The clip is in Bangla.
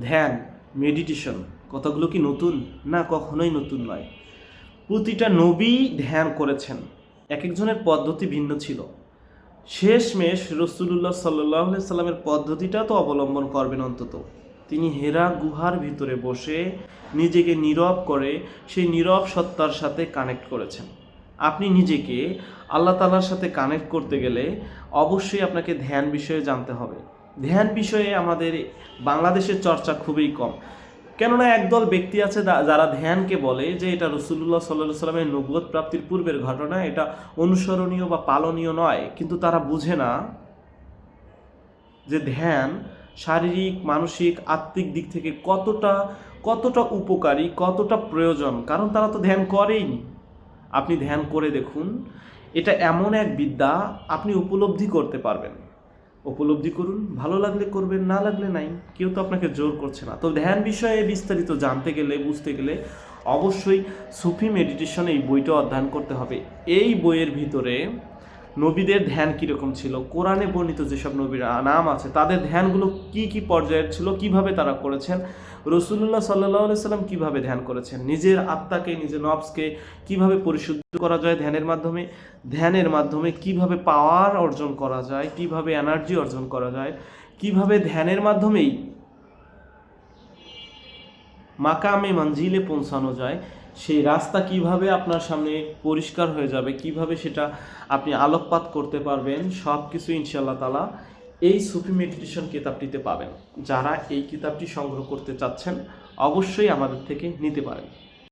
ধ্যান, মেডিটেশন কথাগুলো কি নতুন? না, কখনোই নতুন নয়। প্রতিটা নবী ধ্যান করেছেন, এক একজনের পদ্ধতি ভিন্ন ছিল। শেষমেশ রাসূলুল্লাহ সাল্লাল্লাহু আলাইহি সাল্লামের পদ্ধতিটা তো অবলম্বন করবেন অন্তত। তিনি হেরা গুহার ভিতরে বসে নিজেকে নীরব করে সেই নীরব সত্তার সাথে কানেক্ট করেছেন। আপনি নিজেকে আল্লাহ তাআলার সাথে কানেক্ট করতে গেলে অবশ্যই আপনাকে ধ্যান বিষয়ে জানতে হবে। ধ্যান বিষয়ে আমাদের বাংলাদেশের চর্চা খুবই কম, কেননা একদল ব্যক্তি আছে যারা ধ্যানকে বলে যে এটা রাসূলুল্লাহ সাল্লাল্লাহু আলাইহি সাল্লামের নবুয়ত প্রাপ্তির পূর্বের ঘটনা, এটা অনুসরণীয় বা পালনীয় নয়। কিন্তু তারা বুঝে না যে ধ্যান শারীরিক, মানসিক, আত্মিক দিক থেকে কতটা কতটা উপকারী, কতটা প্রয়োজন, কারণ তারা তো ধ্যান করেইনি। আপনি ধ্যান করে দেখুন, এটা এমন এক বিদ্যা, আপনি উপলব্ধি করতে পারবেন। উপলব্ধি করুন, ভালো লাগলে করবেন, না লাগলে নাই, কেউ তো আপনাকে জোর করছে না। তো ধ্যান বিষয়ে বিস্তারিত জানতে গেলে, বুঝতে গেলে অবশ্যই সুফি মেডিটেশন এই বইটা অধ্যয়ন করতে হবে। এই বইয়ের ভিতরে নবীদের ধ্যান কীরকম ছিল, কোরআনে বর্ণিত যেসব নবীর নাম আছে তাদের ধ্যানগুলো কি কি পর্যায়ের ছিল, কিভাবে তারা করেছেন, রাসূলুল্লাহ সাল্লাল্লাহু আলাইহি সাল্লাম কীভাবে ধ্যান করেছেন, নিজের আত্মাকে, নিজের নফসকে কীভাবে পরিশুদ্ধ করা যায় ধ্যানের মাধ্যমে কীভাবে পাওয়ার অর্জন করা যায়, কীভাবে এনার্জি অর্জন করা যায়, কীভাবে ধ্যানের মাধ্যমেই মাকামে মঞ্জিলে পৌঁছানো যায়, সেই রাস্তা কিভাবে আপনার সামনে পরিষ্কার হয়ে যাবে, কিভাবে সেটা আপনি আলোকপাত করতে পারবেন, সব কিছু ইনশাআল্লাহ তাআলা এই সুফি মেডিটেশন কিতাবটিতে পাবেন। যারা এই কিতাবটি সংগ্রহ করতে চাচ্ছেন অবশ্যই আমাদের থেকে নিতে পারেন।